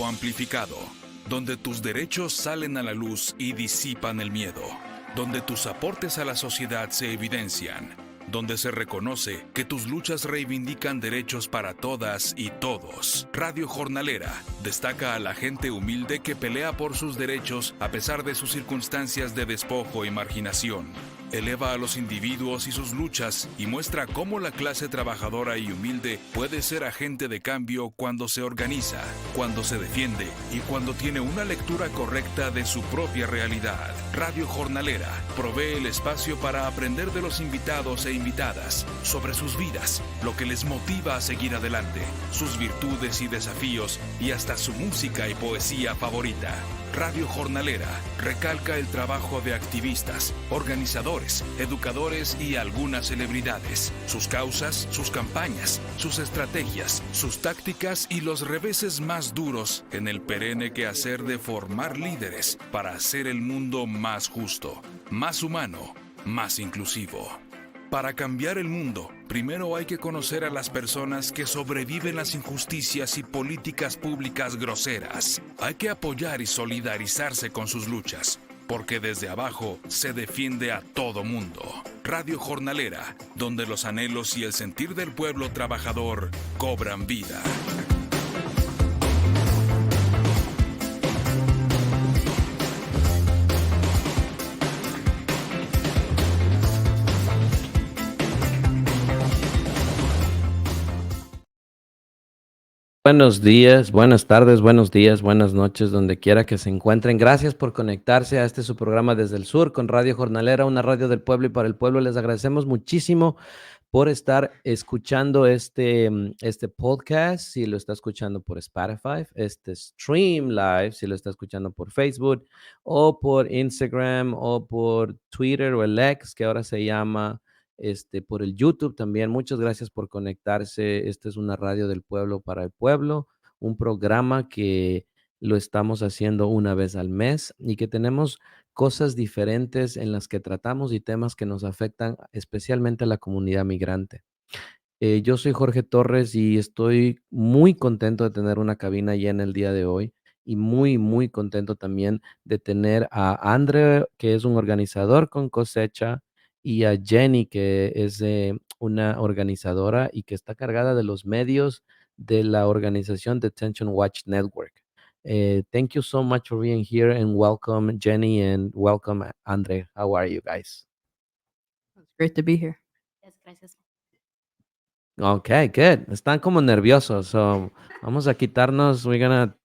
Amplificado, donde tus derechos salen a la luz y disipan el miedo, donde tus aportes a la sociedad se evidencian, donde se reconoce que tus luchas reivindican derechos para todas y todos. Radio Jornalera destaca a la gente humilde que pelea por sus derechos a pesar de sus circunstancias de despojo y marginación. Eleva a los individuos y sus luchas y muestra cómo la clase trabajadora y humilde puede ser agente de cambio cuando se organiza, cuando se defiende y cuando tiene una lectura correcta de su propia realidad. Radio Jornalera provee el espacio para aprender de los invitados e invitadas sobre sus vidas, lo que les motiva a seguir adelante, sus virtudes y desafíos y hasta su música y poesía favorita. Radio Jornalera recalca el trabajo de activistas, organizadores, educadores y algunas celebridades, sus causas, sus campañas, sus estrategias, sus tácticas y los reveses más duros en el perenne quehacer de formar líderes para hacer el mundo más justo, más humano, más inclusivo. Para cambiar el mundo, primero hay que conocer a las personas que sobreviven las injusticias y políticas públicas groseras. Hay que apoyar y solidarizarse con sus luchas, porque desde abajo se defiende a todo mundo. Radio Jornalera, donde los anhelos y el sentir del pueblo trabajador cobran vida. Buenos días, buenas tardes, buenos días, buenas noches, donde quiera que se encuentren. Gracias por conectarse a este su programa Desde el Sur con Radio Jornalera, una radio del pueblo y para el pueblo. Les agradecemos muchísimo por estar escuchando este podcast, si lo está escuchando por Spotify, este stream live, si lo está escuchando por Facebook o por Instagram o por Twitter o el X, que ahora se llama por el YouTube también. Muchas gracias por conectarse. Esta es una radio del pueblo para el pueblo, un programa que lo estamos haciendo una vez al mes y que tenemos cosas diferentes en las que tratamos y temas que nos afectan especialmente a la comunidad migrante. Yo soy Jorge Torres y estoy muy contento de tener una cabina llena el día de hoy y muy, muy contento también de tener a Andre, que es un organizador con Cosecha, y a Jenny, que es una organizadora y que está cargada de los medios de la organización Detention Watch Network. Thank you so much for being here and welcome Jenny and welcome Andre. How are you guys? It's great to be here. Yes, gracias. Okay, good. Están como nerviosos. So vamos a quitarnos. We're gonna,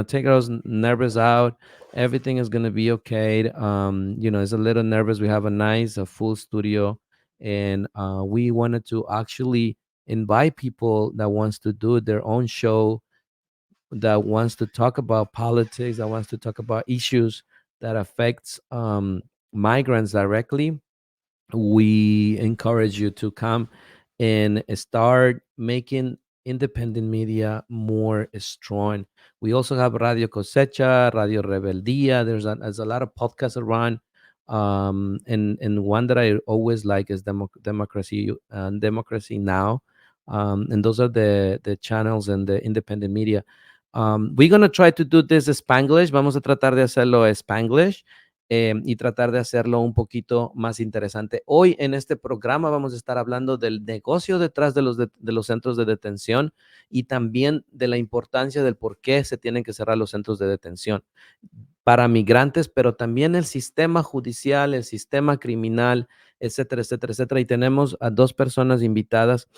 take those nervous out. Everything is gonna be okay. It's a little nervous. We have a full studio, and we wanted to actually invite people that wants to do their own show, that wants to talk about politics, that wants to talk about issues that affects migrants directly. We encourage you to come and start making independent media more strong. We also have Radio Cosecha, Radio Rebeldía. There's a lot of podcasts around. And one that I always like is Democracy Now. And those are the channels and the independent media. We're going to try to do this Spanglish. Vamos a tratar de hacerlo Spanglish. Y tratar de hacerlo un poquito más interesante. Hoy en este programa vamos a estar hablando del negocio detrás de los centros de detención y también de la importancia del por qué se tienen que cerrar los centros de detención para migrantes, pero también el sistema judicial, el sistema criminal, etcétera, etcétera, etcétera. Y tenemos a dos personas invitadas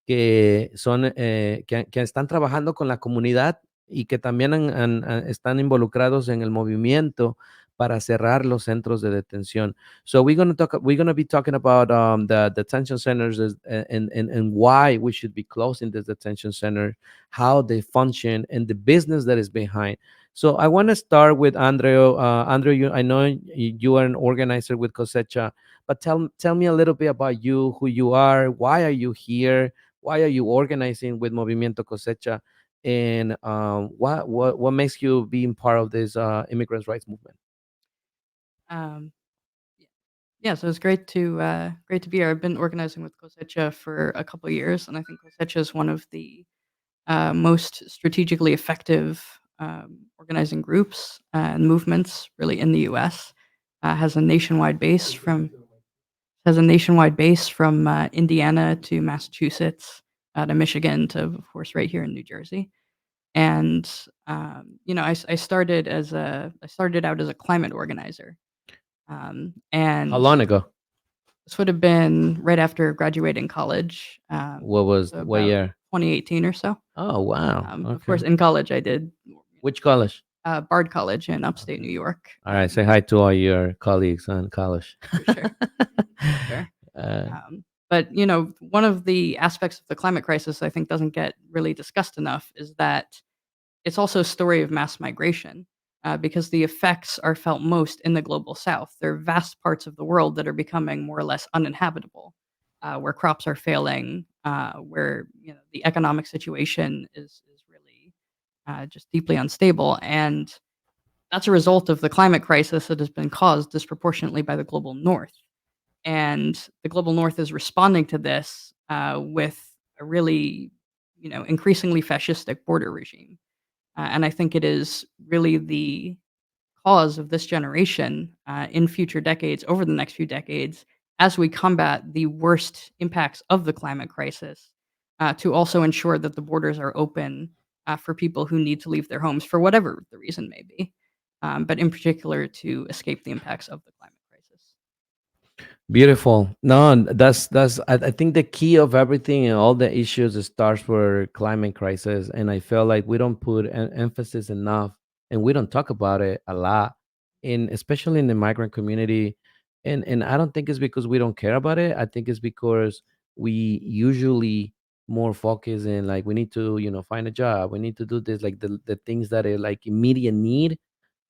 que que están trabajando con la comunidad y que también están involucrados en el movimiento para cerrar los centros de detención. So we're going to be talking about the detention centers and why we should be closing the detention center, how they function, and the business that is behind. So I want to start with Andrea. Andrea, I know you are an organizer with Cosecha, but tell me a little bit about you, who you are, why are you here, why are you organizing with Movimiento Cosecha, and what makes you being part of this immigrants' rights movement? Um, yeah, so it's great to be here. I've been organizing with Cosecha for a couple of years, and I think Cosecha is one of the most strategically effective organizing groups and movements really in the U.S. Has a nationwide base from Indiana to Massachusetts to Michigan to, of course, right here in New Jersey. And I started out as a climate organizer, How and long ago? this would have been right after graduating college, so What about year? 2018 or so. Oh, wow. Of course, Okay. in college, I did Which college? Bard College in upstate New York. All right. Say hi to all your colleagues on college. For sure. Sure. Uh, But one of the aspects of the climate crisis I think doesn't get really discussed enough is that it's also a story of mass migration, because the effects are felt most in the global south. There are vast parts of the world that are becoming more or less uninhabitable, where crops are failing, where the economic situation is really just deeply unstable, and that's a result of the climate crisis that has been caused disproportionately by the global north. And the global north is responding to this with a really, increasingly fascistic border regime. And I think it is really the cause of this generation in future decades, over the next few decades, as we combat the worst impacts of the climate crisis, to also ensure that the borders are open for people who need to leave their homes for whatever the reason may be, but in particular to escape the impacts of the climate crisis. Beautiful. No, that's I think the key of everything and all the issues starts for climate crisis, and I feel like we don't put an emphasis enough, and we don't talk about it a lot, in especially in the migrant community, and I don't think it's because we don't care about it. I think it's because we usually more focus in like we need to find a job, we need to do this like the things that are like immediate need.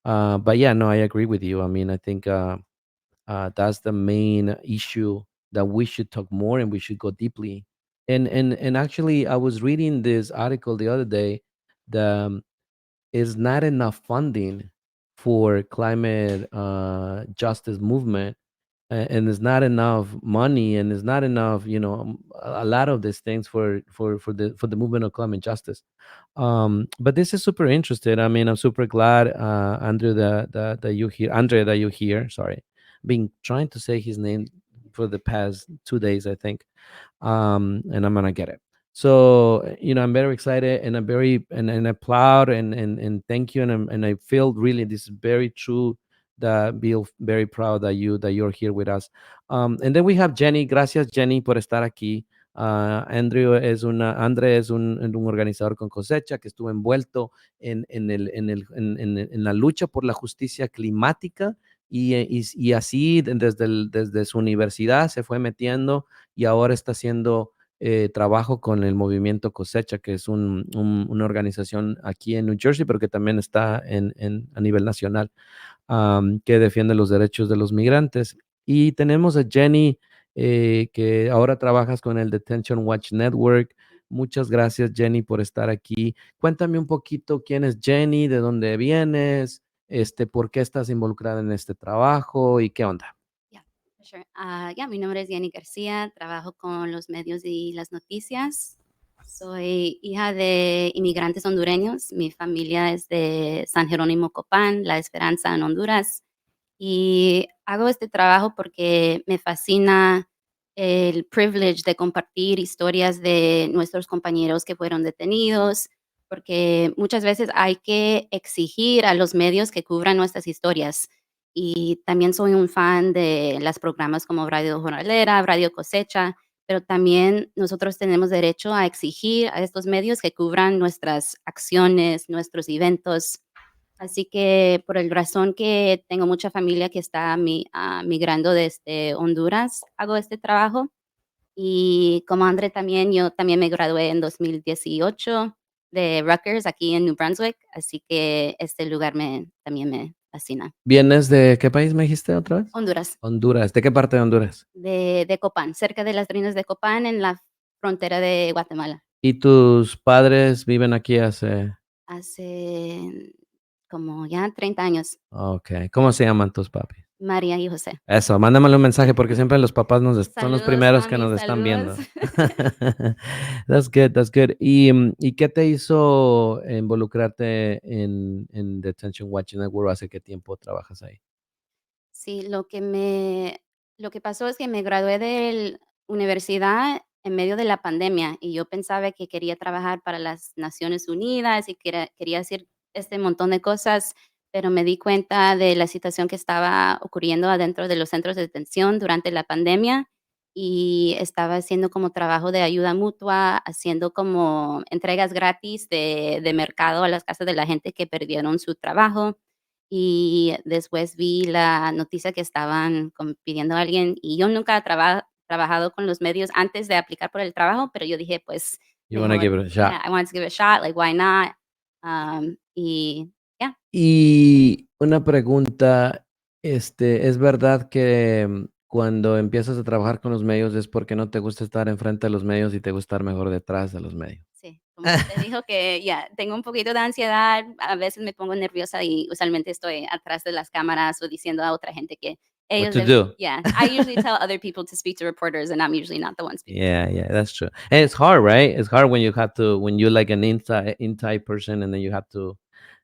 But yeah, no, I agree with you. I mean, I think. That's the main issue that we should talk more and we should go deeply. And actually, I was reading this article the other day. The is not enough funding for climate justice movement, and there's not enough money, and there's not enough a lot of these things for the movement of climate justice. But this is super interesting. I mean, I'm super glad, Andrew, that you here, Andre, that you here. Sorry, been trying to say his name for the past 2 days, I think, and I'm gonna get it. So I'm very excited, and I'm very and I'm proud, and thank you, and I feel really this is very true. That feel very proud that you're here with us. And then we have Jenny. Gracias, Jenny, por estar aquí. Andre es un organizador con Cosecha que estuvo envuelto en la lucha por la justicia climática y así desde su universidad se fue metiendo y ahora está haciendo trabajo con el movimiento Cosecha, que es una organización aquí en New Jersey, pero que también está a nivel nacional, que defiende los derechos de los migrantes. Y tenemos a Jenny, que ahora trabajas con el Detention Watch Network. Muchas gracias, Jenny, por estar aquí. Cuéntame un poquito quién es Jenny, de dónde vienes, por qué estás involucrada en este trabajo y qué onda. Yeah, for sure. Mi nombre es Jenny García, trabajo con los medios y las noticias. Soy hija de inmigrantes hondureños. Mi familia es de San Jerónimo Copán, La Esperanza en Honduras. Y hago este trabajo porque me fascina el privilege de compartir historias de nuestros compañeros que fueron detenidos, porque muchas veces hay que exigir a los medios que cubran nuestras historias. Y también soy un fan de los programas como Radio Jornalera, Radio Cosecha, pero también nosotros tenemos derecho a exigir a estos medios que cubran nuestras acciones, nuestros eventos. Así que por el razón que tengo mucha familia que está migrando desde Honduras, hago este trabajo. Y como André también, yo también me gradué en 2018 de Rutgers aquí en New Brunswick, así que este lugar también me fascina. ¿Vienes de qué país me dijiste otra vez? Honduras, Honduras. ¿De qué parte de Honduras? de Copán, cerca de las ruinas de Copán, en la frontera de Guatemala. ¿Y tus padres viven aquí hace? Hace como ya 30 años. Ok. ¿Cómo se llaman tus papis? María y José. Eso, mándamele un mensaje porque siempre los papás son los Saludos, primeros que mami, nos están viendo. saludos. That's good, that's good. ¿Y qué te hizo involucrarte en Detention Watching Network? ¿Hace qué tiempo trabajas ahí? Sí, lo que pasó es que me gradué de la universidad en medio de la pandemia y yo pensaba que quería trabajar para las Naciones Unidas y quería hacer este montón de cosas, pero me di cuenta de la situación que estaba ocurriendo adentro de los centros de detención durante la pandemia y estaba haciendo como trabajo de ayuda mutua, haciendo como entregas gratis de mercado a las casas de la gente que perdieron su trabajo. Y después vi la noticia que estaban como pidiendo a alguien, y yo nunca he trabajado con los medios antes de aplicar por el trabajo, pero yo dije, pues, You wanna mejor, give it a shot. yeah, I wanted to give it a shot, like, why not? Y yeah. Y una pregunta, ¿es verdad que cuando empiezas a trabajar con los medios es porque no te gusta estar enfrente de los medios y te gusta estar mejor detrás de los medios? Sí, como usted dijo que ya tengo un poquito de ansiedad, a veces me pongo nerviosa y usualmente estoy atrás de las cámaras o diciendo a otra gente que What ellos to deben, do? yeah, I usually tell other people to speak to reporters and I'm usually not the one speaking. Yeah, that's true. And it's hard, right? It's hard when you have to, when you're like an inside person, and then you have to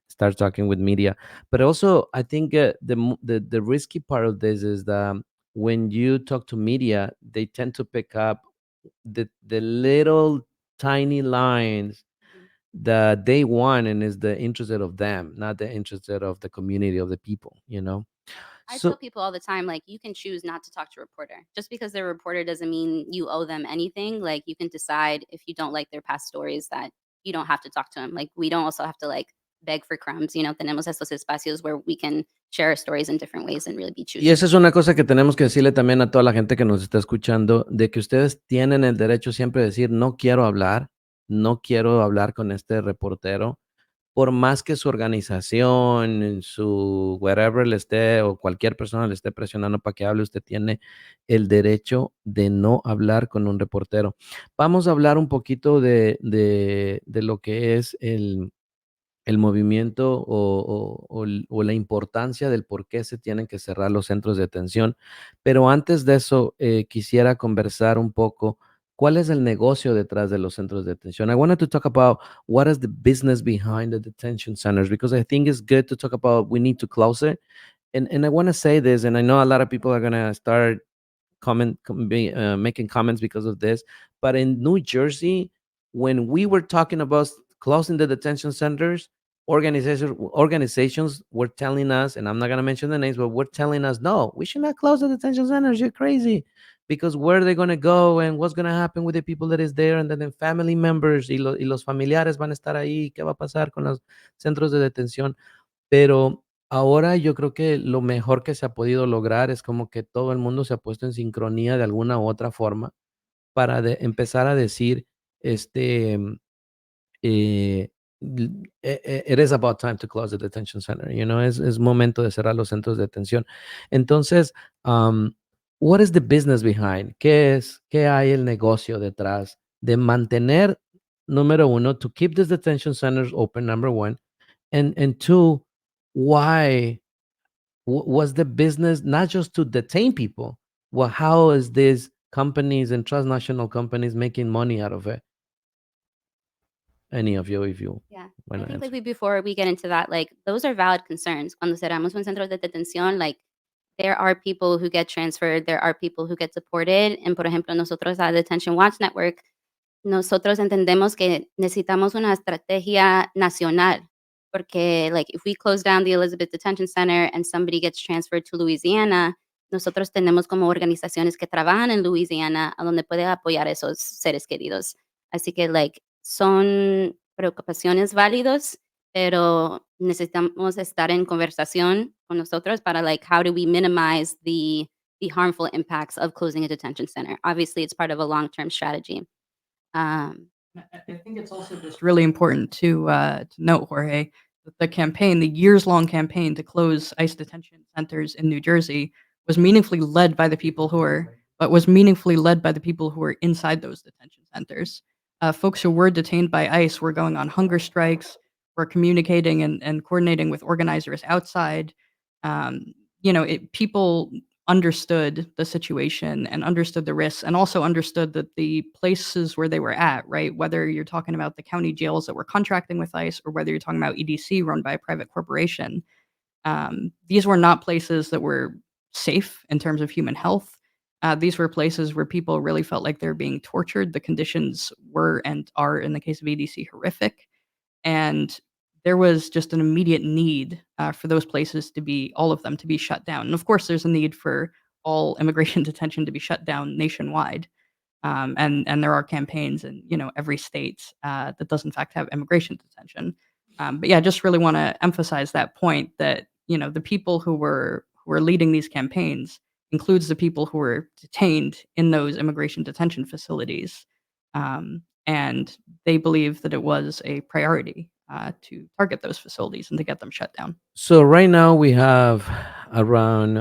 start talking with media. But also, I think the risky part of this is that when you talk to media, they tend to pick up the little tiny lines Mhm. that they want, and is the interest of them, not the interest of the community of the people. Yeah. I tell So people all the time, like, you can choose not to talk to a reporter. Just because they're a reporter doesn't mean you owe them anything. Like, you can decide if you don't like their past stories that you don't have to talk to them. Like, we don't also have to like beg for crumbs. Tenemos estos espacios where we can share our stories in different ways and really be Y choosy. esa es una cosa que tenemos que decirle también a toda la gente que nos está escuchando, de que ustedes tienen el derecho siempre de decir, no quiero hablar con este reportero, por más que su organización, en su wherever le esté, o cualquier persona le esté presionando para que hable, usted tiene el derecho de no hablar con un reportero. Vamos a hablar un poquito de lo que es el movimiento o la importancia del por qué se tienen que cerrar los centros de detención. Pero antes de eso, quisiera conversar un poco, ¿cuál es el negocio detrás de los centros de detención? I wanted to talk about what is the business behind the detention centers, because I think it's good to talk about we need to close it. And I want to say this, and I know a lot of people are going to start making comments because of this. But in New Jersey, when we were talking about closing the detention centers, organizations were telling us, and I'm not going to mention the names, but were telling us, no, we should not close the detention centers. You're crazy. Because where are they going to go, and what's going to happen with the people that is there, and then family members y los familiares van a estar ahí, ¿qué va a pasar con los centros de detención? Pero ahora yo creo que lo mejor que se ha podido lograr es como que todo el mundo se ha puesto en sincronía de alguna u otra forma para empezar a decir, eh, it is about time to close the detention center, es momento de cerrar los centros de detención. Entonces, what is the business behind? ¿Qué hay el negocio detrás de mantener, número uno, to keep these detention centers open, number one, and two, why was the business not just to detain people? Well, how is these companies and transnational companies making money out of it? Any of you, if you Yeah. want I to think answer. like before we get into that, like those are valid concerns. Cuando cerramos un centro de detención, like there are people who get transferred, there are people who get deported. And por ejemplo, nosotros a Detention Watch Network, nosotros entendemos que necesitamos una estrategia nacional. Porque like if we close down the Elizabeth Detention Center and somebody gets transferred to Louisiana, nosotros tenemos como organizaciones que trabajan en Louisiana a donde puede apoyar a esos seres queridos. Así que like son preocupaciones válidos, pero necesitamos estar en conversación con nosotros para like how do we minimize the harmful impacts of closing a detention center. Obviously, it's part of a long-term strategy. Um, I think it's also just really important to note, Jorge, that the campaign, the years-long campaign to close ICE detention centers in New Jersey, was meaningfully led by the people who were, but was meaningfully led by the people who were inside those detention centers. Folks who were detained by ICE were going on hunger strikes, were communicating and coordinating with organizers outside. Um, people understood the situation and understood the risks and also understood that the places where they were at, right? Whether you're talking about the county jails that were contracting with ICE or whether you're talking about EDC run by a private corporation, these were not places that were safe in terms of human health. These were places where people really felt like they're being tortured. The conditions were and are, in the case of EDC, horrific. And there was just an immediate need for those places to be, all of them, to be shut down. And of course, there's a need for all immigration detention to be shut down nationwide. And there are campaigns in every state that does in fact have immigration detention. But yeah, I just really want to emphasize that point that the people who were leading these campaigns includes the people who were detained in those immigration detention facilities, and they believe that it was a priority to target those facilities and to get them shut down. So right now we have around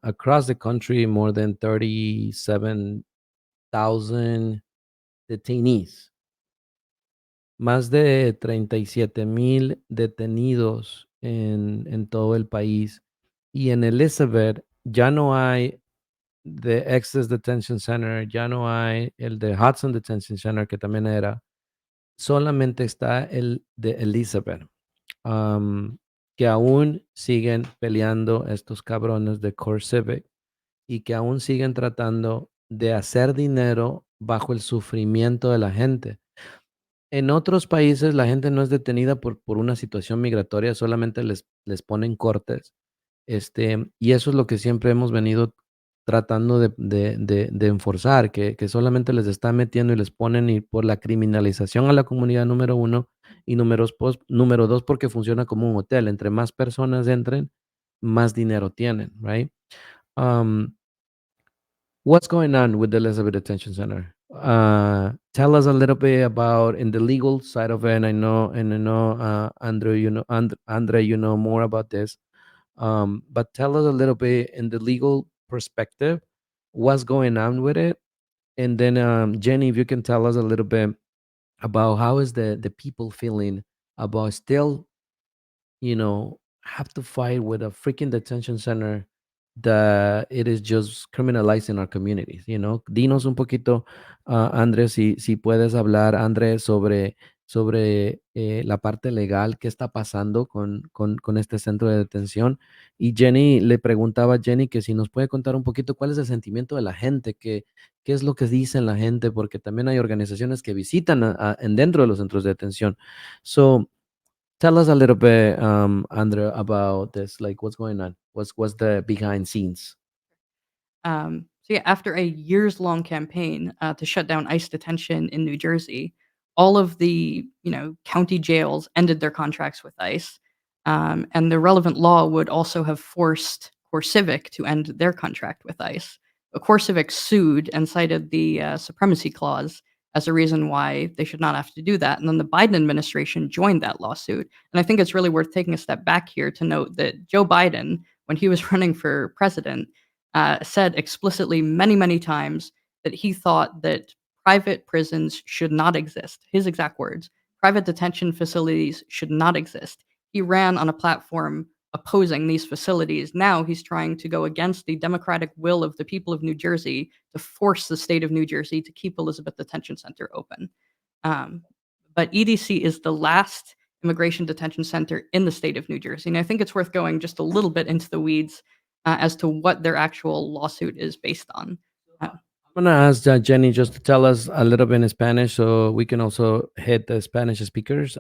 across the country more than 37,000 detainees, más de 37,000 detenidos en todo el país. Y en Elizabeth ya no hay the Access Detention Center, ya no hay el de Hudson Detention Center, que también era, solamente está el de Elizabeth, que aún siguen peleando estos cabrones de Core Civic y que aún siguen tratando de hacer dinero bajo el sufrimiento de la gente. En otros países la gente no es detenida por una situación migratoria, solamente les ponen cortes. Y eso es lo que siempre hemos venido tratando de enforzar, que solamente les están metiendo y les ponen y por la criminalización a la comunidad, número uno, y número dos, porque funciona como un hotel. Entre más personas entren, más dinero tienen, right? Um, What's going on with the Elizabeth Detention Center? Tell us a little bit about in the legal side of it. And I know, Andrew, Andre, you know more about this. But tell us a little bit in the legal perspective, what's going on with it, and then Jenny, if you can tell us a little bit about how is the people feeling about still have to fight with a freaking detention center that it is just criminalizing our communities. Dinos un poquito, Andrés, si puedes hablar, Andrés, sobre la parte legal, qué está pasando con este centro de detención. Y Jenny, le preguntaba a Jenny que si nos puede contar un poquito cuál es el sentimiento de la gente, qué es lo que dicen la gente, porque también hay organizaciones que visitan en dentro de los centros de detención. So, tell us a little bit, Andrea, about this. Like, what's going on? What's the behind scenes? So yeah, after a years-long campaign to shut down ICE detention in New Jersey, all of the county jails ended their contracts with ICE, and the relevant law would also have forced CoreCivic to end their contract with ICE. But CoreCivic sued and cited the supremacy clause as a reason why they should not have to do that. And then the Biden administration joined that lawsuit. And I think it's really worth taking a step back here to note that Joe Biden, when he was running for president, said explicitly many, many times that he thought that private prisons should not exist. His exact words: private detention facilities should not exist. He ran on a platform opposing these facilities. Now he's trying to go against the democratic will of the people of New Jersey to force the state of New Jersey to keep Elizabeth Detention Center open. But EDC is the last immigration detention center in the state of New Jersey. And I think it's worth going just a little bit into the weeds as to what their actual lawsuit is based on. I'm gonna ask Jenny just to tell us a little bit in Spanish, so we can also hit the Spanish speakers.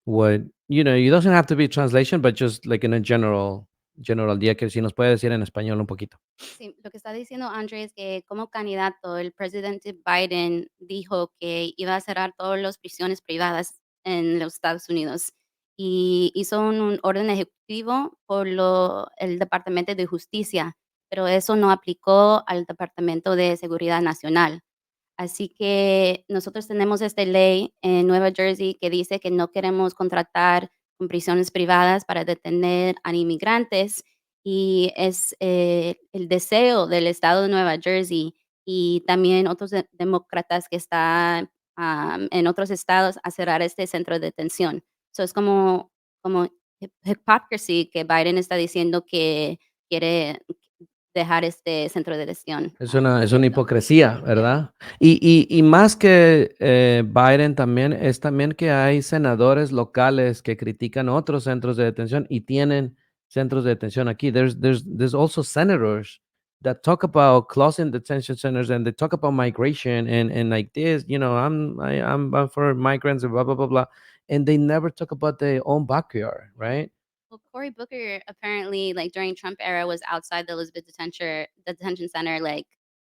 What it doesn't have to be translation, but just like in a general idea, que si nos puede decir en español un poquito. Sí, lo que está diciendo Andre es que como candidato, el presidente Biden dijo que iba a cerrar todas las prisiones privadas en los Estados Unidos y hizo un orden ejecutivo por el Departamento de Justicia, pero eso no aplicó al Departamento de Seguridad Nacional. Así que nosotros tenemos esta ley en Nueva Jersey que dice que no queremos contratar con prisiones privadas para detener a inmigrantes y es el deseo del estado de Nueva Jersey y también otros demócratas que están en otros estados a cerrar este centro de detención. So es como hypocrisy que Biden está diciendo que quiere dejar este centro de detención. Es una abierto. hipocresía, ¿verdad? Y más que Biden también, es también que hay senadores locales que critican otros centros de detención y tienen centros de detención aquí. There's also senators that talk about closing detention centers and they talk about migration and like this, I'm for migrants and blah, blah, blah, blah. And they never talk about their own backyard, right? Well, Cory Booker apparently, like during Trump era, was outside the Elizabeth detention center, like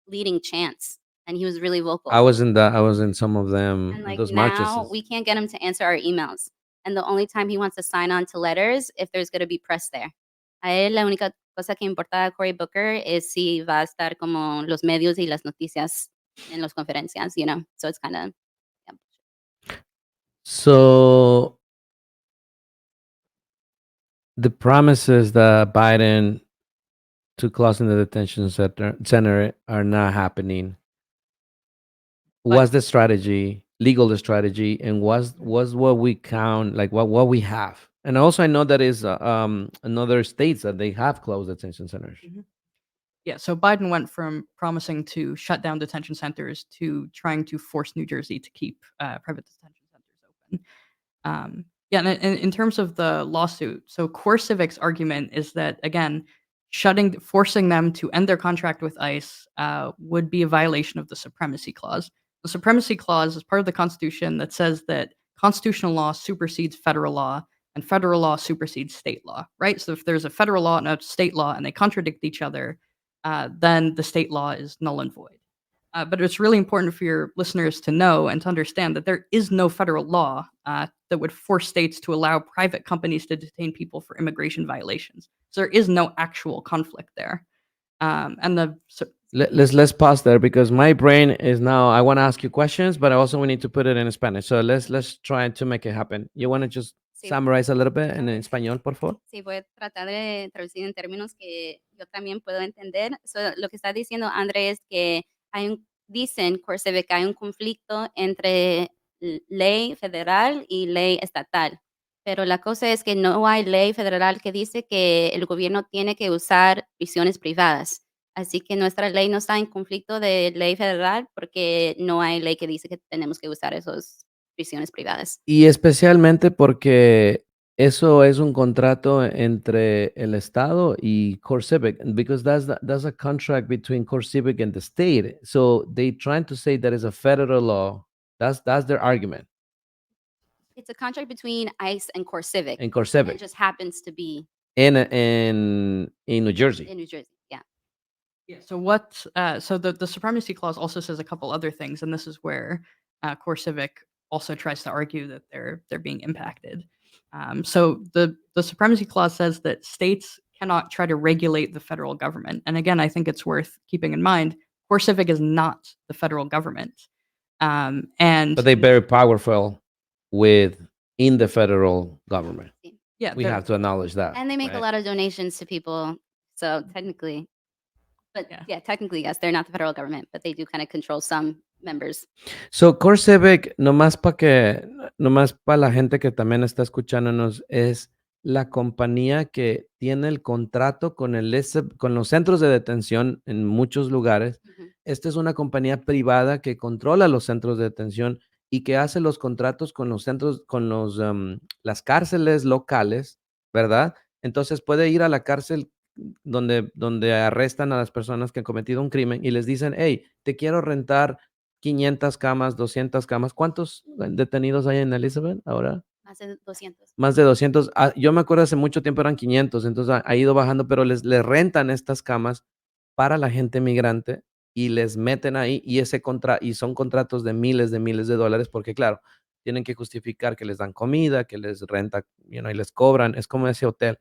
leading chants, and he was really vocal. I was in some of them, And like those now, marches. we can't get him to answer our emails, and the only time he wants to sign on to letters if there's going to be press there. A él la única cosa que importa a Cory Booker es si va a estar como los medios y las noticias en las conferencias, So it's kind of So the promises that Biden to closing the detention center are not happening. What's the strategy, legal strategy, and was what we count, like what we have? And also, I know that is in other states that they have closed detention centers. Yeah, so Biden went from promising to shut down detention centers to trying to force New Jersey to keep private detention centers open. Yeah, and in terms of the lawsuit, so Core Civic's argument is that, again, forcing them to end their contract with ICE would be a violation of the Supremacy Clause. The Supremacy Clause is part of the Constitution that says that constitutional law supersedes federal law, and federal law supersedes state law, right? So if there's a federal law and a state law and they contradict each other, then the state law is null and void. But it's really important for your listeners to know and to understand that there is no federal law that would force states to allow private companies to detain people for immigration violations. So there is no actual conflict there. Let's pause there because my brain is now. I want to ask you questions, but also we need to put it in Spanish. So let's try to make it happen. You want to just summarize a little bit in español, por favor? Sí, voy a tratar de traducir en términos que yo también puedo entender. So, lo que está diciendo Andre es que dicen Corseve que hay un conflicto entre ley federal y ley estatal. Pero la cosa es que no hay ley federal que dice que el gobierno tiene que usar prisiones privadas. Así que nuestra ley no está en conflicto de ley federal porque no hay ley que dice que tenemos que usar esas prisiones privadas. Y especialmente porque eso es un contrato entre el Estado y CoreCivic, because that's a contract between CoreCivic and the state. So they trying to say that it's a federal law. That's their argument. It's a contract between ICE and CoreCivic. And CoreCivic. It just happens to be in New Jersey. in New Jersey. Yeah. Yeah. So the Supremacy Clause also says a couple other things, and this is where Core Civic also tries to argue that they're being impacted. So the Supremacy Clause says that states cannot try to regulate the federal government. And again, I think it's worth keeping in mind, Core Civic is not the federal government. But they're very powerful in the federal government. Yeah, we have to acknowledge that. And they make right? a lot of donations to people. So technically, technically, yes, they're not the federal government, but they do kind of control some members. So CoreCivic, nomás para la gente que también está escuchándonos, es la compañía que tiene el contrato con los centros de detención en muchos lugares. Esta es una compañía privada que controla los centros de detención y que hace los contratos con los centros, las cárceles locales, ¿verdad? Entonces puede ir a la cárcel donde arrestan a las personas que han cometido un crimen y les dicen, hey, te quiero rentar 500 camas, 200 camas. ¿Cuántos detenidos hay en Elizabeth ahora? Más de 200. Más de 200. Yo me acuerdo hace mucho tiempo eran 500, entonces ha ido bajando, pero les rentan estas camas para la gente migrante y les meten ahí y son contratos de miles de dólares porque, claro, tienen que justificar que les dan comida, que les renta, y les cobran. Es como ese hotel.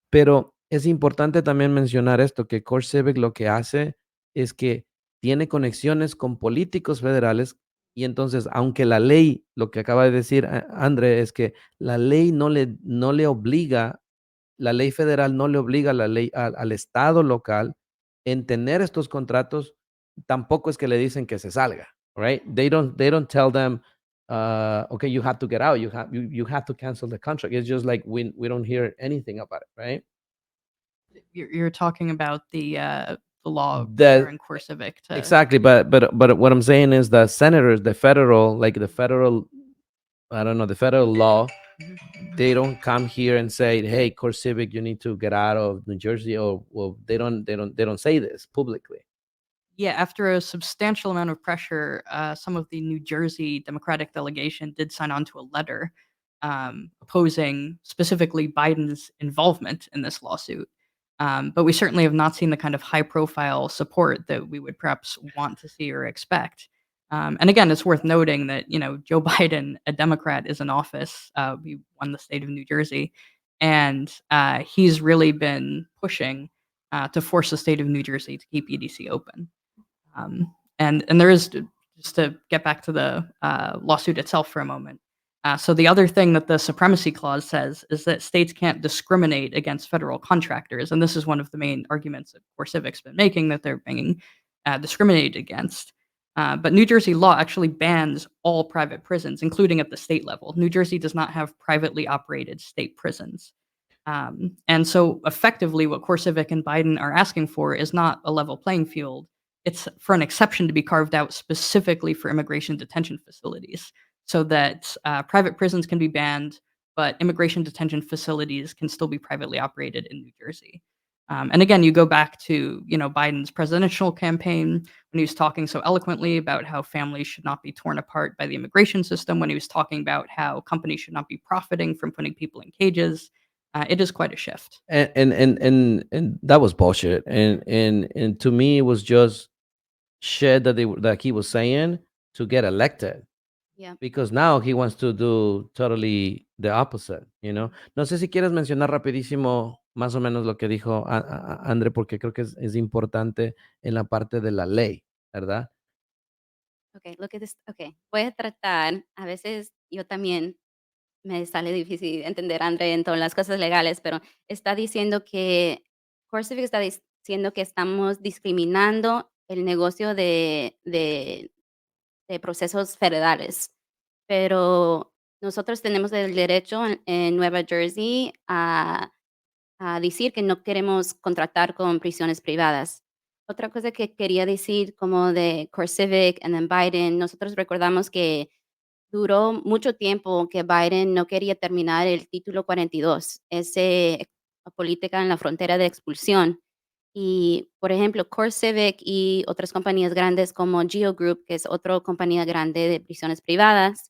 Pero es importante también mencionar esto, que CoreCivic lo que hace es que tiene conexiones con políticos federales y entonces, aunque la ley, lo que acaba de decir Andre, es que la ley no le obliga, la ley federal no le obliga a la ley al Estado local en tener estos contratos, tampoco es que le dicen que se salga, right? They don't tell them, okay, you have to get out, you have to cancel the contract. It's just like we don't hear anything about it, right? You're talking about the law That requiring CoreCivic to exactly, but what I'm saying is the senators, the federal, I don't know, the federal law, Mhm. they don't come here and say, "Hey, CoreCivic, you need to get out of New Jersey," or well, they don't say this publicly. Yeah, after a substantial amount of pressure, some of the New Jersey Democratic delegation did sign on to a letter opposing specifically Biden's involvement in this lawsuit. But we certainly have not seen the kind of high profile support that we would perhaps want to see or expect. And again, it's worth noting that, Joe Biden, a Democrat, is in office. We won the state of New Jersey. And he's really been pushing to force the state of New Jersey to keep EDC open. And there is, just to get back to the lawsuit itself for a moment. So the other thing that the supremacy clause says is that states can't discriminate against federal contractors, and this is one of the main arguments that CoreCivic's been making, that they're being discriminated against. But New Jersey law actually bans all private prisons, including at the state level. New Jersey does not have privately operated state prisons. And so effectively what CoreCivic and Biden are asking for is not a level playing field. It's for an exception to be carved out specifically for immigration detention facilities so that private prisons can be banned, but immigration detention facilities can still be privately operated in New Jersey. And again, you go back to Biden's presidential campaign when he was talking so eloquently about how families should not be torn apart by the immigration system, when he was talking about how companies should not be profiting from putting people in cages. It is quite a shift. And that was bullshit. And to me, it was just shit that he was saying to get elected. Yeah. Because now he wants to do totally the opposite, No sé si quieres mencionar rapidísimo más o menos lo que dijo Andre, porque creo que es importante en la parte de la ley, ¿verdad? Voy a tratar, a veces yo también me sale difícil entender a André en todas las cosas legales, pero está diciendo que CoreCivic está diciendo que estamos discriminando el negocio de procesos federales, pero nosotros tenemos el derecho en Nueva Jersey a decir que no queremos contratar con prisiones privadas. Otra cosa que quería decir como de CoreCivic y then Biden, nosotros recordamos que duró mucho tiempo que Biden no quería terminar el título 42, ese política en la frontera de expulsión. Y, por ejemplo, CoreCivic y otras compañías grandes como Geo Group, que es otra compañía grande de prisiones privadas,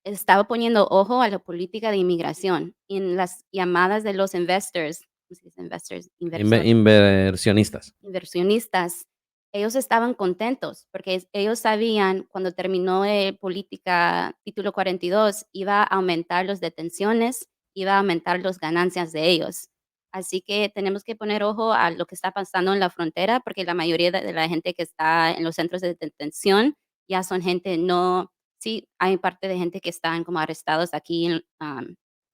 estaba poniendo ojo a la política de inmigración en las llamadas de los investors, ¿cómo se dice investors? Inversionistas. Inversionistas. Ellos estaban contentos porque ellos sabían cuando terminó política título 42 iba a aumentar las detenciones, iba a aumentar las ganancias de ellos. Así que tenemos que poner ojo a lo que está pasando en la frontera porque la mayoría de la gente que está en los centros de detención ya son gente no, sí, hay parte de gente que están como arrestados aquí,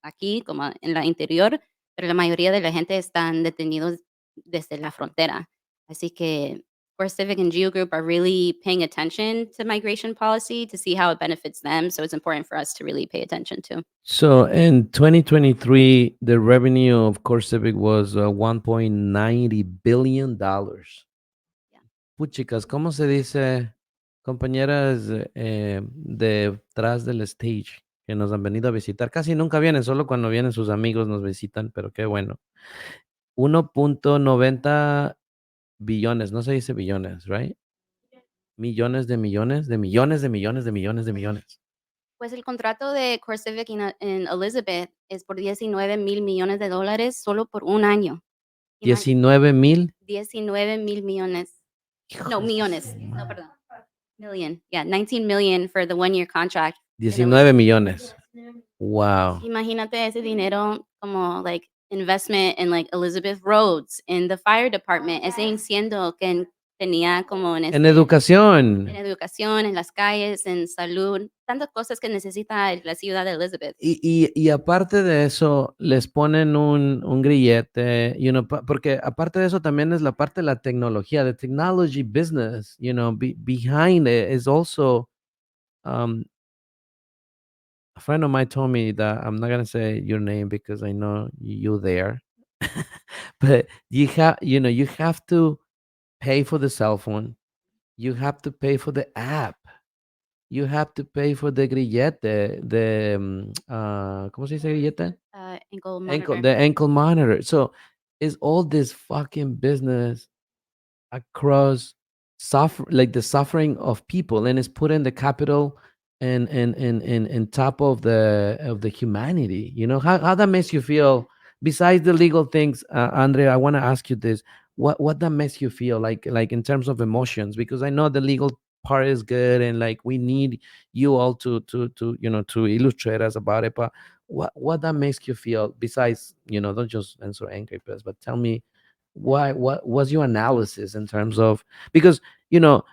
aquí como en la interior, pero la mayoría de la gente están detenidos desde la frontera. Así que CoreCivic and Geo Group are really paying attention to migration policy to see how it benefits them. So it's important for us to really pay attention to. So in 2023, the revenue of CoreCivic was $1.90 billion. Yeah. Puchicas, ¿cómo se dice, compañeras detrás del stage que nos han venido a visitar? Casi nunca vienen, solo cuando vienen sus amigos nos visitan, pero qué bueno. 1.90 billones, no se dice billones, right? Millones de millones, de millones de millones de millones de millones. Pues el contrato de CoreCivic en Elizabeth es por 19 mil millones de dólares solo por un año. 19,000. 19 mil millones. Hijo No, de millones. su No, madre. perdón. Million. Yeah, 19 million for the 1-year contract. 19 millones. Wow. Imagínate ese dinero como like investment in like Elizabeth Roads, in the fire department, ese incendio que tenía como En educación. en educación, en las calles, en salud, tantas cosas que necesita la ciudad de Elizabeth. Y aparte de eso, les ponen un grillete, porque aparte de eso también es la parte de la tecnología, the technology business, behind it is also, a friend of mine told me that, I'm not going to say your name because I know you there, but you have to pay for the cell phone. You have to pay for the app. You have to pay for the grillete, ¿cómo se dice grillete? Ankle Ankle, monitor. the ankle monitor. So it's all this fucking business across like the suffering of people, and it's putting the capital and top of the humanity. How that makes you feel. Besides the legal things, Andre, I want to ask you this: what that makes you feel, like in terms of emotions? Because I know the legal part is good, and like we need you all to illustrate us about it. But what that makes you feel? Besides, don't just answer angry, please, but tell me what was your analysis in terms of, because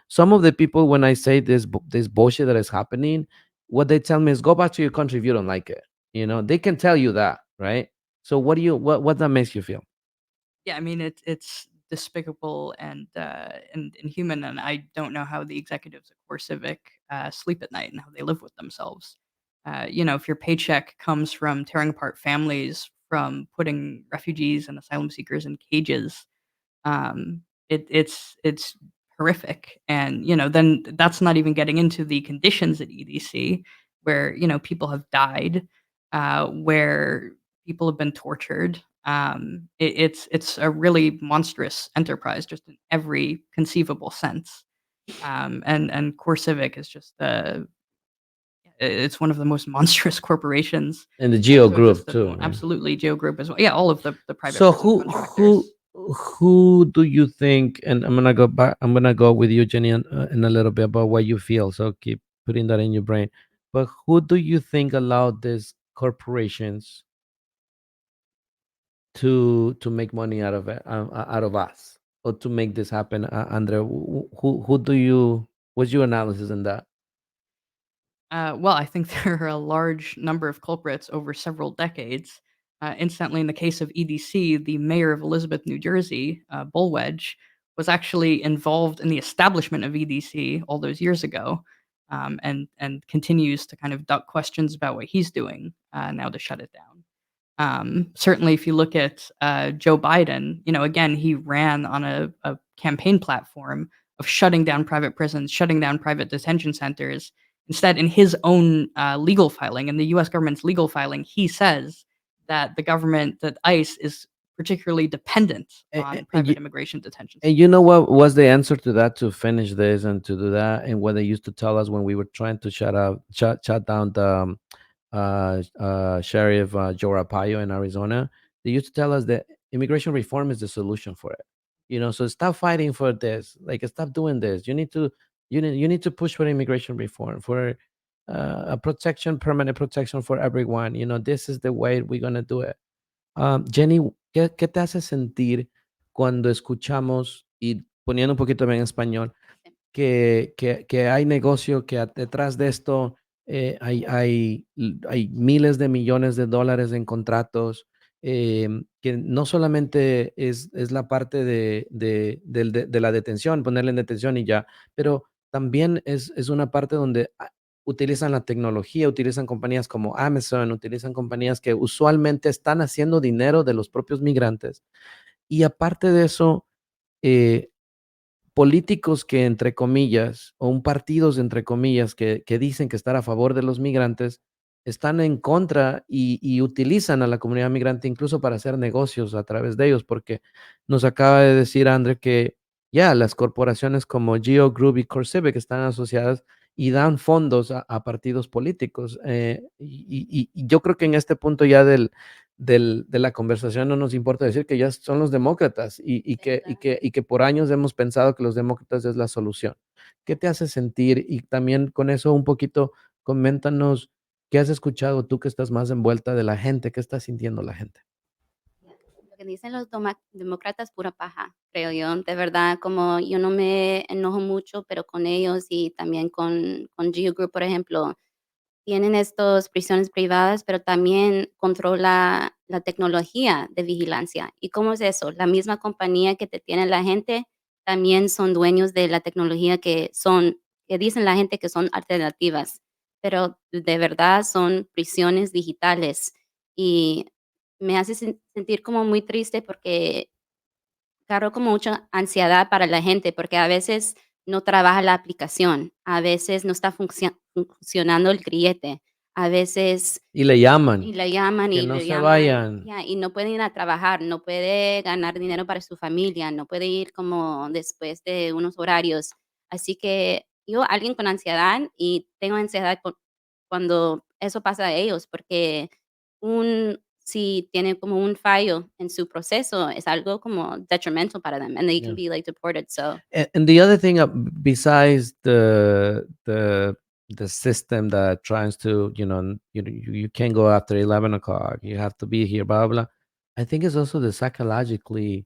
some of the people, when I say this bullshit that is happening, what they tell me is go back to your country if you don't like it. They can tell you that, right? So what that makes you feel? Yeah, I mean, it's despicable and inhuman, and I don't know how the executives at CoreCivic sleep at night and how they live with themselves. If your paycheck comes from tearing apart families, from putting refugees and asylum seekers in cages, it's horrific. And then that's not even getting into the conditions at EDC, where people have died, where people have been tortured. It's a really monstrous enterprise, just in every conceivable sense. And CoreCivic is just it's one of the most monstrous corporations. And the Geo So it's just Group too, right? absolutely Geo Group as well. Yeah, all of the private So prison contractors. who do you think? And I'm gonna go back. I'm gonna go with you, Jenny, in a little bit about what you feel. So keep putting that in your brain. But who do you think allowed these corporations to make money out of it, out of us, or to make this happen, Andre? Who do you? What's your analysis on that? Well, I think there are a large number of culprits over several decades. Incidentally, in the case of EDC, the mayor of Elizabeth, New Jersey, Bullwedge, was actually involved in the establishment of EDC all those years ago, and continues to kind of duck questions about what he's doing now to shut it down. Certainly, if you look at Joe Biden, again, he ran on a campaign platform of shutting down private prisons, shutting down private detention centers. Instead, in his own legal filing, in the US government's legal filing, he says that that ICE is particularly dependent And, on and, private immigration detention And you centers. know what was the answer to that, to finish this and to do that? And what they used to tell us when we were trying to shut down the Sheriff Joe Arpaio in Arizona. They used to tell us that immigration reform is the solution for it. So stop fighting for this. Like, stop doing this. You need to push for immigration reform, for a protection, permanent protection for everyone. This is the way we're gonna do it. Jenny, ¿qué te hace sentir cuando escuchamos, y poniendo un poquito bien en español, que hay negocio, que detrás de esto hay miles de millones de dólares en contratos, que no solamente es la parte de la detención, ponerle en detención y ya, pero también es una parte donde utilizan la tecnología, utilizan compañías como Amazon, utilizan compañías que usualmente están haciendo dinero de los propios migrantes. Y aparte de eso, eh, políticos que, entre comillas, o un partidos, entre comillas, que dicen que están a favor de los migrantes, están en contra y utilizan a la comunidad migrante incluso para hacer negocios a través de ellos, porque nos acaba de decir André que ya las corporaciones como Geo Group y CoreCivic están asociadas y dan fondos a partidos políticos. Y yo creo que en este punto ya de la conversación no nos importa decir que ya son los demócratas y que por años hemos pensado que los demócratas es la solución. ¿Qué te hace sentir? Y también con eso un poquito, coméntanos qué has escuchado tú, que estás más envuelta de la gente, qué está sintiendo la gente. Lo que dicen los demócratas, pura paja, creo yo. De verdad, como yo no me enojo mucho, pero con ellos y también con Geo Group, por ejemplo, tienen estos prisiones privadas, pero también controla la tecnología de vigilancia. ¿Y cómo es eso? La misma compañía que te tiene la gente, también son dueños de la tecnología que dicen la gente que son alternativas, pero de verdad son prisiones digitales. Y me hace sentir como muy triste porque cargo como mucha ansiedad para la gente, porque a veces no trabaja la aplicación, a veces no está funcionando el grillete, a veces Y le llaman, y le llaman que y no le se llaman, vayan. y no puede ir a trabajar, no puede ganar dinero para su familia, no puede ir como después de unos horarios. Así que yo, alguien con ansiedad, y tengo ansiedad cuando eso pasa a ellos, porque si tienen como un fallo en su proceso, es algo como detrimental para them, and they Yeah. can be, like, deported, so And the other thing, besides the system that tries to, you can't go after 11 o'clock. You have to be here, blah blah. I think it's also the psychologically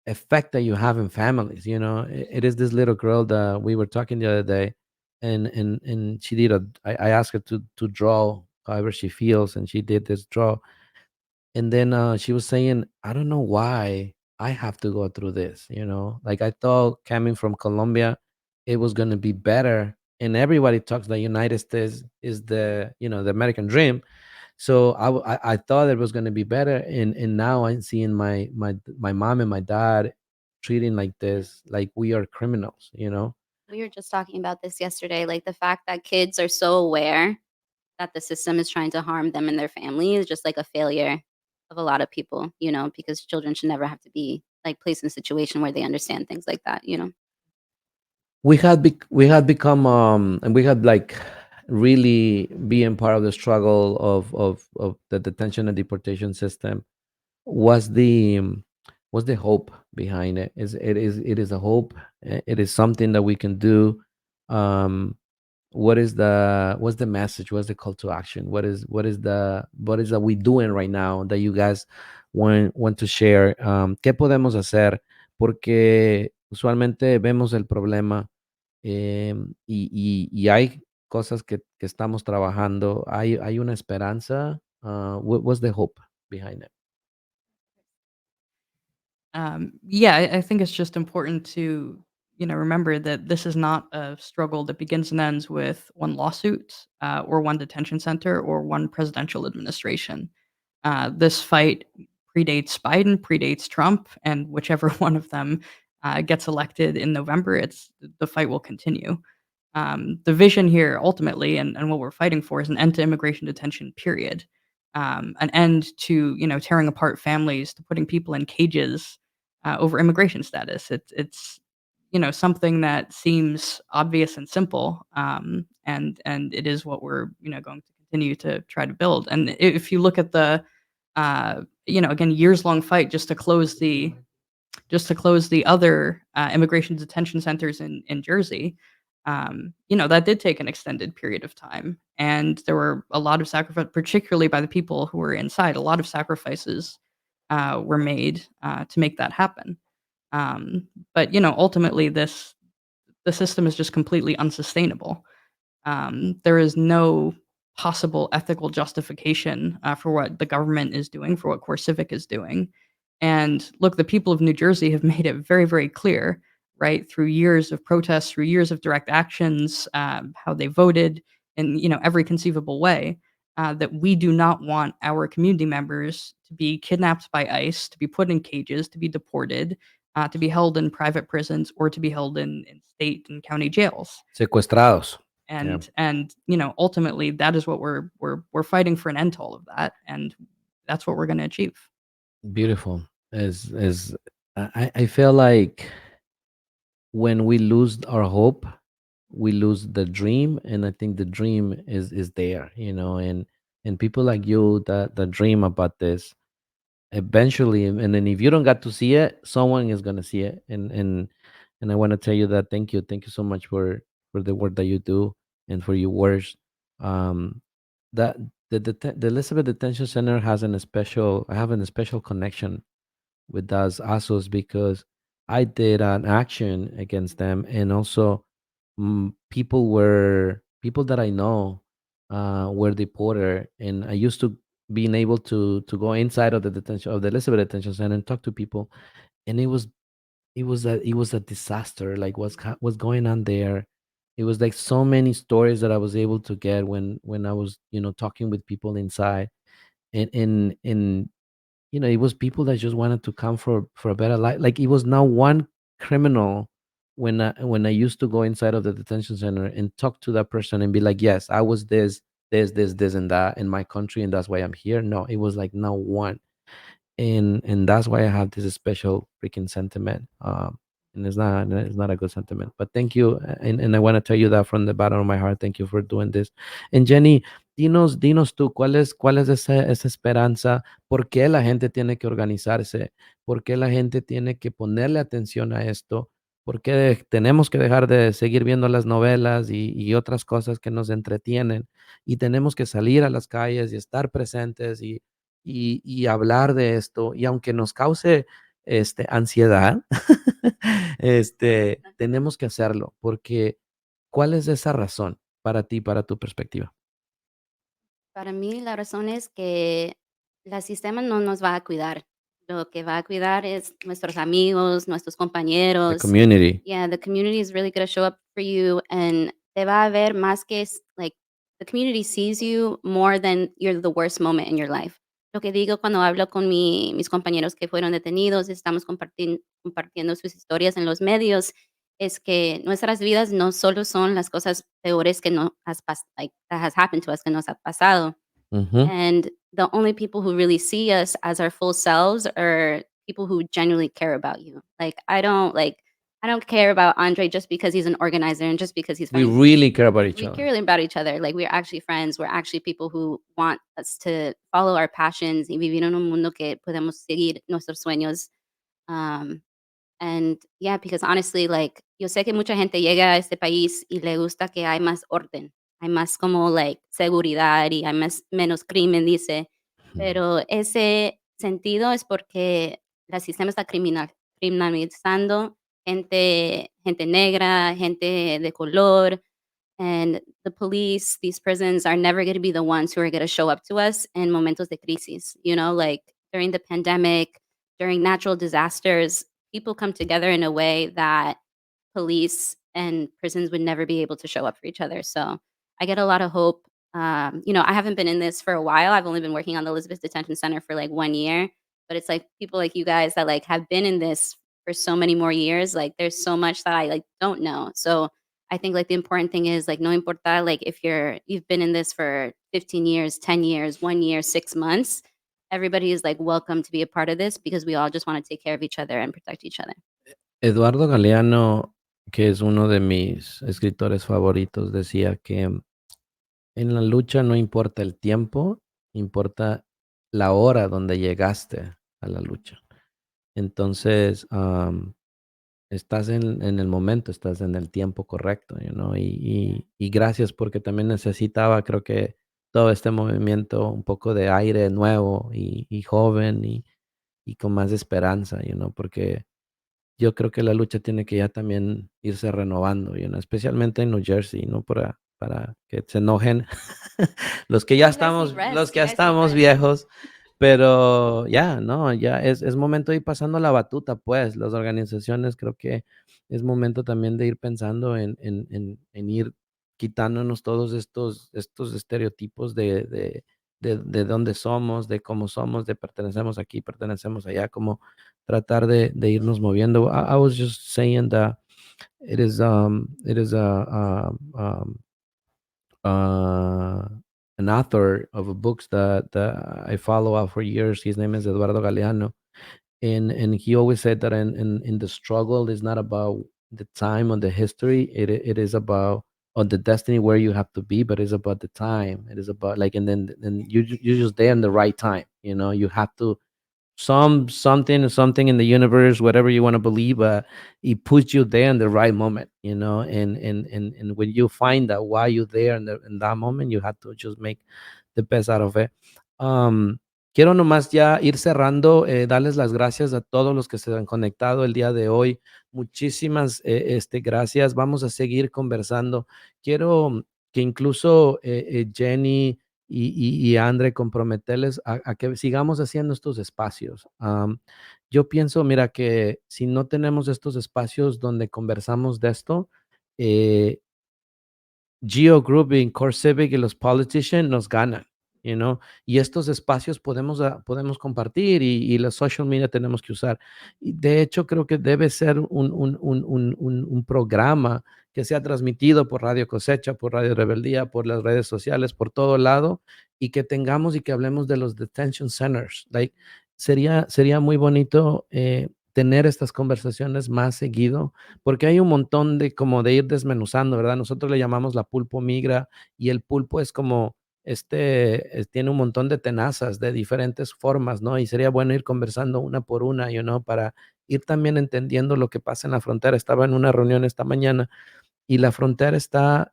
effect that you have in families. It is this little girl that we were talking the other day, and she did I asked her to draw however she feels, and she did this draw. And then she was saying, I don't know why I have to go through this. Like, I thought coming from Colombia, it was going to be better. And everybody talks the United States is the American dream. So I thought it was going to be better. And now I'm seeing my mom and my dad treating like this, like we are criminals. we were just talking about this yesterday, like, the fact that kids are so aware that the system is trying to harm them and their family is just like a failure of a lot of people, because children should never have to be, like, placed in a situation where they understand things like that. We had become and we had, like, really being part of the struggle of the detention and deportation system was the hope behind it. It is a hope. It is something that we can do. um what's the message? What's the call to action? What is that we doing right now that you guys want to share? ¿Qué podemos hacer? Porque usualmente vemos el problema, y hay cosas que estamos trabajando. Hay una esperanza. What's the hope behind it? Yeah, I think it's just important to, remember that this is not a struggle that begins and ends with one lawsuit, or one detention center, or one presidential administration. This fight predates Biden, predates Trump, and whichever one of them gets elected in November, the fight will continue. The vision here, ultimately, and what we're fighting for, is an end to immigration detention. Period. An end to, tearing apart families, to putting people in cages over immigration status. It's something that seems obvious and simple, and it is what we're, going to continue to try to build. And if you look at the again, years long fight just to close the other immigration detention centers in Jersey. That did take an extended period of time, and there were a lot of sacrifice, particularly by the people who were inside. A lot of sacrifices were made to make that happen. But ultimately, the system is just completely unsustainable. There is no possible ethical justification for what the government is doing, for what Core Civic is doing. And look, the people of New Jersey have made it very, very clear, right, through years of protests, through years of direct actions, how they voted in every conceivable way, that we do not want our community members to be kidnapped by ICE, to be put in cages, to be deported, to be held in private prisons, or to be held in state and county jails. Secuestrados. Yeah. And ultimately, that is what we're fighting for, an end to all of that, and that's what we're going to achieve. Beautiful. As I feel like when we lose our hope, we lose the dream, and I think the dream is there, and people like you that dream about this eventually. And then if you don't get to see it, someone is gonna see it. And I want to tell you that thank you so much for the work that you do, and for your words. um that the Elizabeth Detention Center has an special I have a special connection with those ASOS, because I did an action against them. And also, people that I know were deported, and I used to being able to go inside of the Elizabeth Detention Center and talk to people. And it was a disaster. Like, what's going on there. It was like so many stories that I was able to get when I was talking with people inside. And it was people that just wanted to come for a better life. Like, it was not one criminal when I used to go inside of the detention center and talk to that person and be like, yes, I was this, and that in my country, and that's why I'm here. No, it was like not one. And that's why I have this special freaking sentiment. And it's not a good sentiment. But thank you, and I want to tell you that from the bottom of my heart. Thank you for doing this. And Jenny, dinos tú, ¿cuál es esa esperanza? ¿Por qué la gente tiene que organizarse? ¿Por qué la gente tiene que ponerle atención a esto? ¿Por qué tenemos que dejar de seguir viendo las novelas y otras cosas que nos entretienen? Y tenemos que salir a las calles y estar presentes y hablar de esto. Y aunque nos cause ansiedad, tenemos que hacerlo, porque ¿cuál es esa razón para ti, para tu perspectiva? Para mí, la razón es que el sistema no nos va a cuidar. Lo que va a cuidar es nuestros amigos, nuestros The compañeros. community. Yeah, the community is really going to show up for you, and te va a ver más que like the community sees you more than you're the worst moment in your life. Lo que digo cuando hablo con mis compañeros que fueron detenidos, estamos compartiendo sus historias en los medios, es que nuestras vidas no solo son las cosas peores que no like that has happened to us, que nos ha pasado. Ujú. And the only people who really see us as our full selves are people who genuinely care about you. Like I don't care about Andre just because he's an organizer and just because he's We funny. really care about each We other. care about each other. Like we're actually friends. We're actually people who want us to follow our passions y vivir en un mundo que podemos seguir nuestros sueños. Um, and yeah, because honestly, like, yo sé que mucha gente llega a este país y le gusta que hay más orden, hay más como, like, seguridad y hay menos crimen, dice. Pero ese sentido es porque el sistema está criminalizando gente negra, gente de color, and the police, these prisons are never gonna be the ones who are gonna show up to us in momentos de crisis, like, during the pandemic, during natural disasters, people come together in a way that police and prisons would never be able to show up for each other. So I get a lot of hope. I haven't been in this for a while. I've only been working on the Elizabeth Detention Center for like 1 year, but it's like people like you guys that like have been in this for so many more years. Like there's so much that I like don't know. So I think like the important thing is like no importa like if you've been in this for 15 years, 10 years, 1 year, 6 months, everybody is like welcome to be a part of this because we all just want to take care of each other and protect each other. Eduardo Galeano, que es uno de mis escritores favoritos, decía que en la lucha no importa el tiempo, importa la hora donde llegaste a la lucha. Entonces, estás en el momento, estás en el tiempo correcto, y gracias, porque también necesitaba, creo que todo este movimiento, un poco de aire nuevo y joven y con más esperanza, porque yo creo que la lucha tiene que ya también irse renovando, especialmente en New Jersey, no para que se enojen los que ya You guys need estamos, rest. los que You ya guys need estamos rest. viejos, pero ya, no, ya es momento de ir pasando la batuta, pues, las organizaciones. Creo que es momento también de ir pensando en ir quitándonos todos estos estereotipos de dónde somos, de cómo somos, de pertenecemos aquí, pertenecemos allá, como tratar de irnos moviendo. I was just saying that it is uh, an author of a books that I follow up for years. His name is Eduardo Galeano, and he always said that in the struggle is not about the time or the history. It is about, or the destiny where you have to be, but it's about the time. It is about, like, and then you're just there in the right time. You have to something in the universe, whatever you want to believe, it puts you there in the right moment, and when you find out why you're there in that moment, you have to just make the best out of it. Um, Quiero nomás ya ir cerrando, darles las gracias a todos los que se han conectado el día de hoy. Muchísimas gracias. Vamos a seguir conversando. Quiero que incluso Jenny y Andre, comprometerles a que sigamos haciendo estos espacios. Yo pienso, mira, que si no tenemos estos espacios donde conversamos de esto, Geo Group y Core Civic y los politicians nos ganan. you know, y estos espacios podemos compartir y los social media tenemos que usar. Y de hecho, creo que debe ser un programa que sea transmitido por Radio Cosecha, por Radio Rebeldía, por las redes sociales, por todo lado, y que tengamos y que hablemos de los detention centers. Like, sería muy bonito tener estas conversaciones más seguido, porque hay un montón de como de ir desmenuzando, ¿verdad? Nosotros le llamamos la pulpo migra y el pulpo es como tiene un montón de tenazas de diferentes formas, ¿no? Y sería bueno ir conversando una por una, para ir también entendiendo lo que pasa en la frontera. Estaba en una reunión esta mañana y la frontera está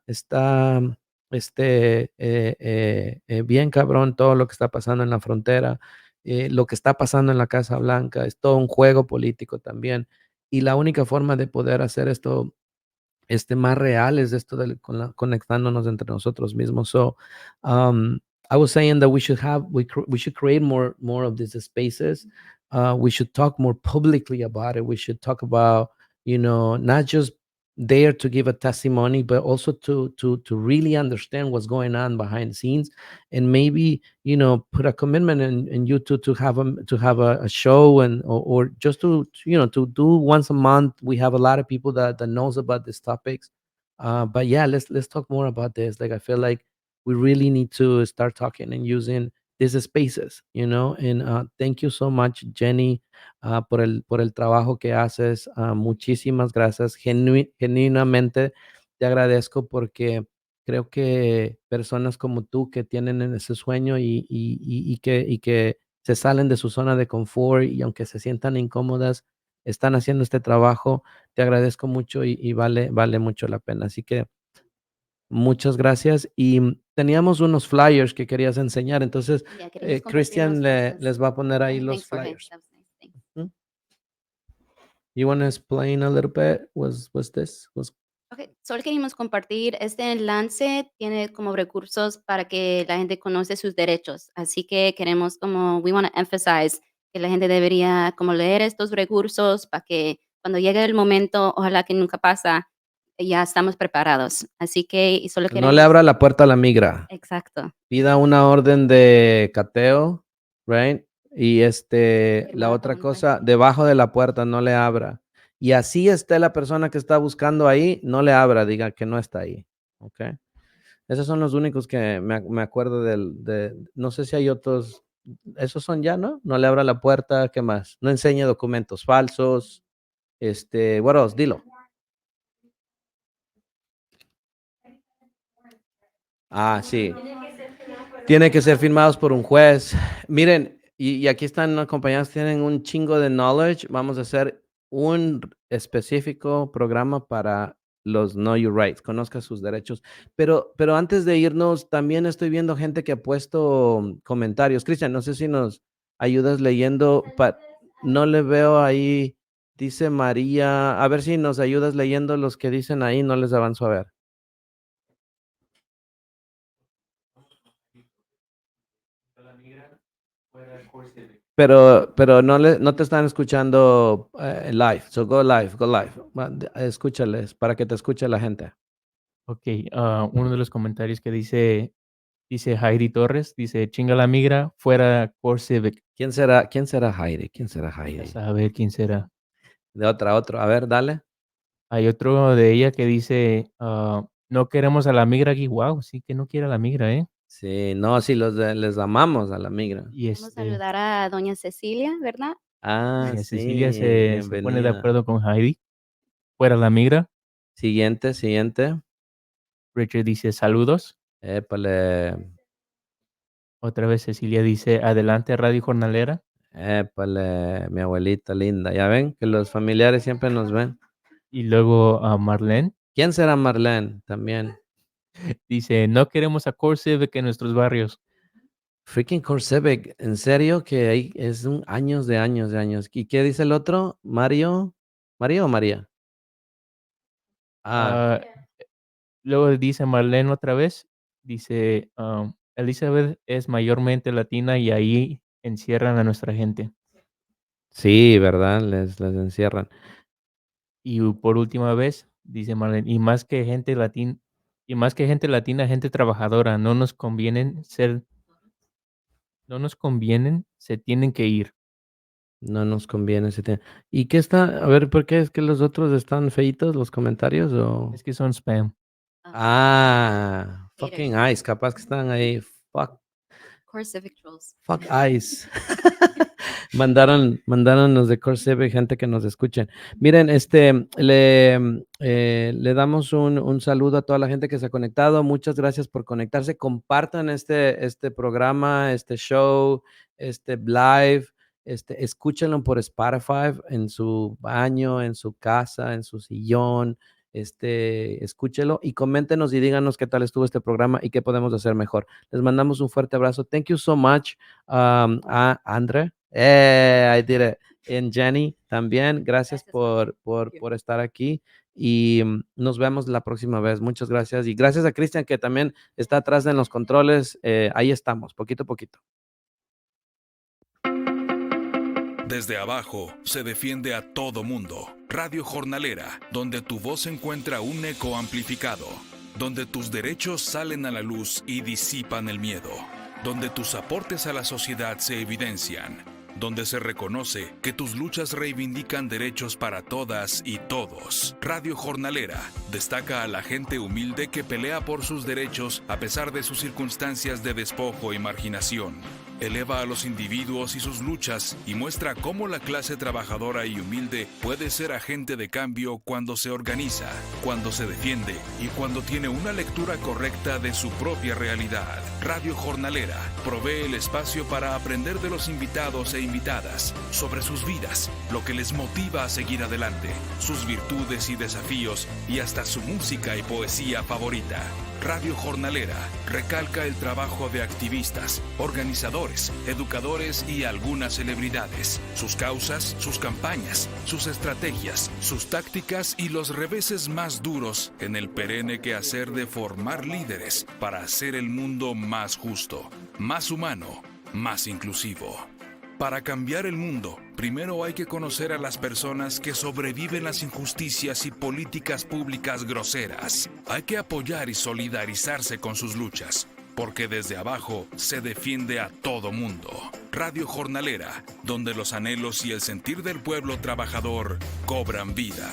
bien cabrón todo lo que está pasando en la frontera, lo que está pasando en la Casa Blanca, es todo un juego político también. Y la única forma de poder hacer esto más reales de esto conectándonos entre nosotros mismos. So, um, I was saying that we should create more of these spaces. We should talk more publicly about it. We should talk about, not just there to give a testimony, but also to really understand what's going on behind the scenes, and maybe put a commitment in you to have a show or just to do once a month. We have a lot of people that knows about these topics, but yeah, let's talk more about this. Like, I feel like we really need to start talking and using these spaces, and thank you so much, Jenny, por el trabajo que haces. Muchísimas gracias. Genuinamente te agradezco porque creo que personas como tú que tienen ese sueño y que se salen de su zona de confort y aunque se sientan incómodas, están haciendo este trabajo. Te agradezco mucho y vale mucho la pena. Así que muchas gracias. Y teníamos unos flyers que querías enseñar. Entonces, Ya queremos Christian compartirlos. les va a poner ahí Okay, los thanks, Jorge. flyers. That was nice. Thanks. Mhm. You want to explain a little bit? Was Okay, solo queríamos compartir este enlace, tiene como recursos para que la gente conoce sus derechos. Así que queremos we want to emphasize que la gente debería como leer estos recursos para que cuando llegue el momento, ojalá que nunca pasa, ya estamos preparados. Así que y solo No le queremos. abra la puerta a la migra. Exacto. Pida una orden de cateo, right? Y la Firmada por otra un juez. cosa, debajo de la puerta, no le abra. Y así esté la persona que está buscando ahí, no le abra, diga que no está ahí. ¿Ok? Esos son los únicos que me acuerdo no sé si hay otros. Esos son ya, ¿no? No le abra la puerta, ¿qué más? No enseñe documentos falsos. What else? Dilo. Ah, sí. Tiene que ser firmados por un juez. Miren, y aquí están los compañeros, tienen un chingo de knowledge. Vamos a hacer un específico programa para los Know Your Rights, conozca sus derechos. Pero antes de irnos, también estoy viendo gente que ha puesto comentarios. Cristian, no sé si nos ayudas leyendo. No le veo ahí, dice María. A ver si nos ayudas leyendo los que dicen ahí, no les avanzo a ver. Pero no te están escuchando live. So go live. Escúchales para que te escuche la gente. Ok, uno de los comentarios que dice Heidi Torres, dice, chinga la migra, fuera Core Civic. ¿Quién será Heidi? A saber quién será. De otro. A ver, dale. Hay otro de ella que dice, no queremos a la migra aquí. Wow, sí que no quiere a la migra, ¿eh? Sí, no, sí, les amamos a la migra. Y Vamos a saludar a doña Cecilia, ¿verdad? Ah, doña sí, Cecilia se pone de bienvenida. acuerdo con Heidi. Fuera la migra. Siguiente. Richard dice, saludos. Épale, Otra vez Cecilia dice, adelante Radio Jornalera. mi abuelita linda. Ya ven que los familiares siempre nos ven. Y luego Marlene ¿Quién será Marlene? También. dice, no queremos a Core Civic en nuestros barrios. Freaking Corsevic, en serio que es años de años. ¿Y qué dice el otro? ¿Mario o María? Ah, luego dice Marlene otra vez, dice, Elizabeth es mayormente latina y ahí encierran a nuestra gente. Sí, ¿verdad? Les encierran. Y por última vez, dice Marlene, y más que gente latina, gente trabajadora, no nos conviene ser No nos convienen, se tienen que ir. No nos conviene ese tema. ¿Y qué está? A ver, ¿por qué es que los otros están feitos, los comentarios? O... Es que son spam. Hate Fucking it. ice, capaz que están ahí. Core Civic Trolls. Fuck ice. Mandaron los de Core Civic, gente que nos escuchen. Miren, le damos un saludo a toda la gente que se ha conectado. Muchas gracias por conectarse. Compartan este programa, este show, este live. Escúchenlo por Spotify en su baño, en su casa, en su sillón. Escúchelo y coméntenos y díganos qué tal estuvo este programa y qué podemos hacer mejor. Les mandamos un fuerte abrazo. Thank you so much, Andre. I did it. And Jenny también. Gracias por estar aquí y nos vemos la próxima vez. Muchas gracias. Y gracias a Cristian que también está atrás en los controles. Ahí estamos, poquito a poquito. Desde abajo se defiende a todo mundo. Radio Jornalera, donde tu voz encuentra un eco amplificado, donde tus derechos salen a la luz y disipan el miedo, donde tus aportes a la sociedad se evidencian, donde se reconoce que tus luchas reivindican derechos para todas y todos. Radio Jornalera destaca a la gente humilde que pelea por sus derechos a pesar de sus circunstancias de despojo y marginación. Eleva a los individuos y sus luchas y muestra cómo la clase trabajadora y humilde puede ser agente de cambio cuando se organiza, cuando se defiende y cuando tiene una lectura correcta de su propia realidad. Radio Jornalera provee el espacio para aprender de los invitados e invitadas sobre sus vidas, lo que les motiva a seguir adelante, sus virtudes y desafíos y hasta su música y poesía favorita. Radio Jornalera recalca el trabajo de activistas, organizadores, educadores y algunas celebridades, sus causas, sus campañas, sus estrategias, sus tácticas y los reveses más duros en el perenne quehacer de formar líderes para hacer el mundo más justo, más humano, más inclusivo. Para cambiar el mundo, primero hay que conocer a las personas que sobreviven las injusticias y políticas públicas groseras. Hay que apoyar y solidarizarse con sus luchas, porque desde abajo se defiende a todo mundo. Radio Jornalera, donde los anhelos y el sentir del pueblo trabajador cobran vida.